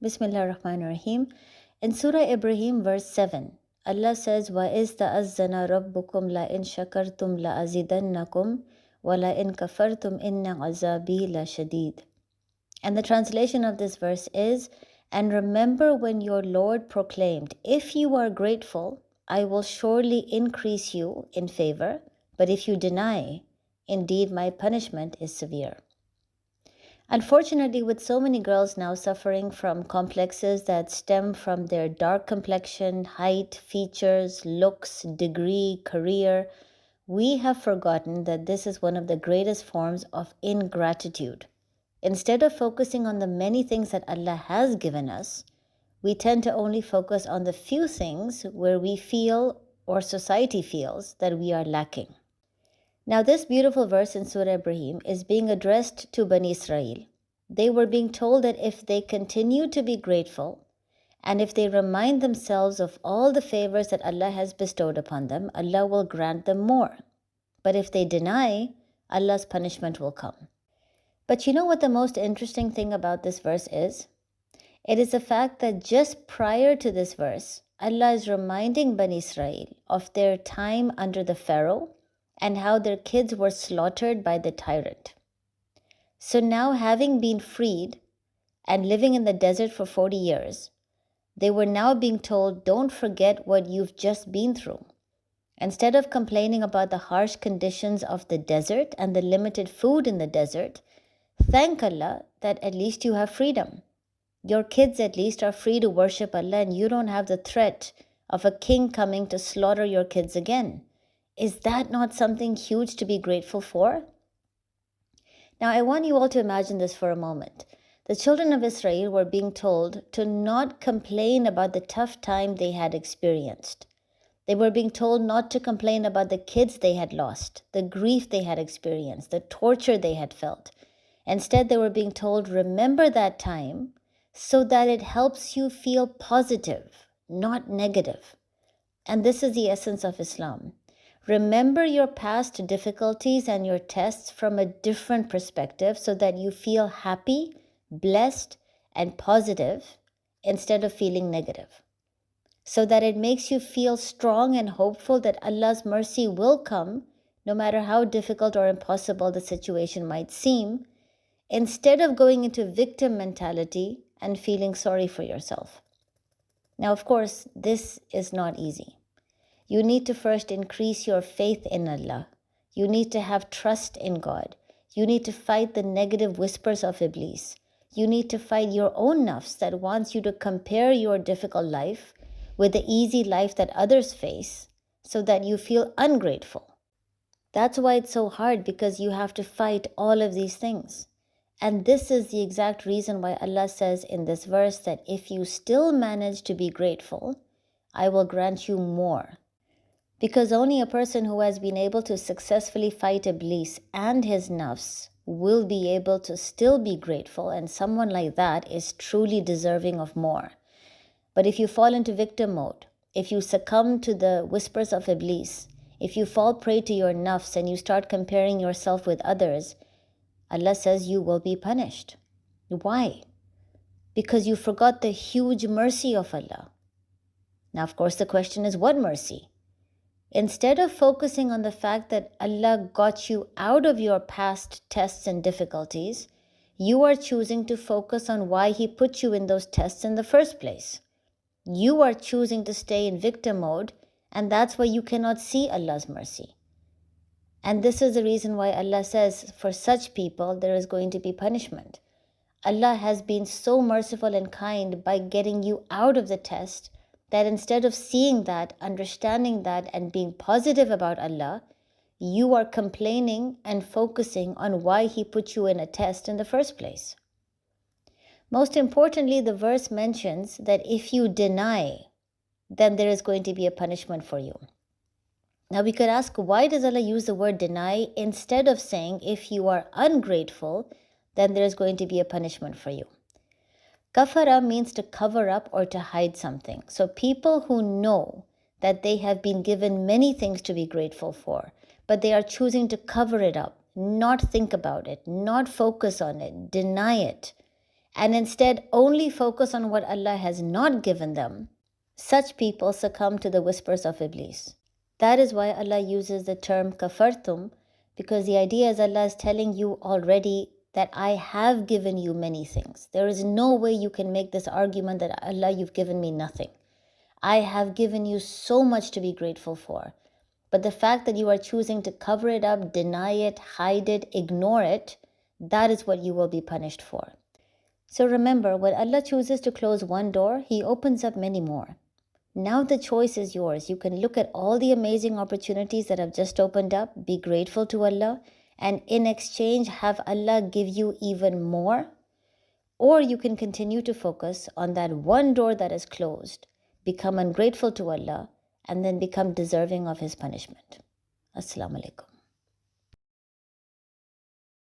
Bismillah ar-Rahman ar-Rahim. In Surah Ibrahim, verse 7, Allah says, وَإِذْ تَأَذَّنَ رَبُّكُمْ لَإِنْ شَكَرْتُمْ لَأَزِيدَنَّكُمْ وَلَإِنْ كَفَرْتُمْ إِنَّ عَذَابِي لَشَدِيدٌ. And the translation of this verse is, and remember when your Lord proclaimed, if you are grateful, I will surely increase you in favor, but if you deny, indeed my punishment is severe. Unfortunately, with so many girls now suffering from complexes that stem from their dark complexion, height, features, looks, degree, career, we have forgotten that this is one of the greatest forms of ingratitude. Instead of focusing on the many things that Allah has given us, we tend to only focus on the few things where we feel or society feels that we are lacking. Now, this beautiful verse in Surah Ibrahim is being addressed to Bani Israel. They were being told that if they continue to be grateful and if they remind themselves of all the favors that Allah has bestowed upon them, Allah will grant them more. But if they deny, Allah's punishment will come. But you know what the most interesting thing about this verse is? It is the fact that just prior to this verse, Allah is reminding Bani Israel of their time under the Pharaoh and how their kids were slaughtered by the tyrant. So now, having been freed and living in the desert for 40 years, they were now being told, don't forget what you've just been through. Instead of complaining about the harsh conditions of the desert and the limited food in the desert, thank Allah that at least you have freedom. Your kids at least are free to worship Allah and you don't have the threat of a king coming to slaughter your kids again. Is that not something huge to be grateful for? Now, I want you all to imagine this for a moment. The children of Israel were being told to not complain about the tough time they had experienced. They were being told not to complain about the kids they had lost, the grief they had experienced, the torture they had felt. Instead, they were being told, remember that time so that it helps you feel positive, not negative. And this is the essence of Islam. Remember your past difficulties and your tests from a different perspective so that you feel happy, blessed, and positive instead of feeling negative. So that it makes you feel strong and hopeful that Allah's mercy will come no matter how difficult or impossible the situation might seem, instead of going into victim mentality and feeling sorry for yourself. Now, of course, this is not easy. You need to first increase your faith in Allah. You need to have trust in God. You need to fight the negative whispers of Iblis. You need to fight your own nafs that wants you to compare your difficult life with the easy life that others face so that you feel ungrateful. That's why it's so hard, because you have to fight all of these things. And this is the exact reason why Allah says in this verse that if you still manage to be grateful, I will grant you more. Because only a person who has been able to successfully fight Iblis and his nafs will be able to still be grateful, and someone like that is truly deserving of more. But if you fall into victim mode, if you succumb to the whispers of Iblis, if you fall prey to your nafs and you start comparing yourself with others, Allah says you will be punished. Why? Because you forgot the huge mercy of Allah. Now, of course, the question is, what mercy? Instead of focusing on the fact that Allah got you out of your past tests and difficulties, you are choosing to focus on why He put you in those tests in the first place. You are choosing to stay in victim mode, and that's why you cannot see Allah's mercy. And this is the reason why Allah says, for such people, there is going to be punishment. Allah has been so merciful and kind by getting you out of the test that instead of seeing that, understanding that, and being positive about Allah, you are complaining and focusing on why He put you in a test in the first place. Most importantly, the verse mentions that if you deny, then there is going to be a punishment for you. Now we could ask, why does Allah use the word deny instead of saying if you are ungrateful, then there is going to be a punishment for you? Kafara means to cover up or to hide something. So people who know that they have been given many things to be grateful for, but they are choosing to cover it up, not think about it, not focus on it, deny it, and instead only focus on what Allah has not given them, such people succumb to the whispers of Iblis. That is why Allah uses the term kafartum, because the idea is Allah is telling you already that I have given you many things. There is no way you can make this argument that Allah, you've given me nothing. I have given you so much to be grateful for. But the fact that you are choosing to cover it up, deny it, hide it, ignore it, that is what you will be punished for. So remember, when Allah chooses to close one door, He opens up many more. Now the choice is yours. You can look at all the amazing opportunities that have just opened up, be grateful to Allah, and in exchange have Allah give you even more. Or you can continue to focus on that one door that is closed, become ungrateful to Allah, and then become deserving of His punishment. Assalamu alaikum.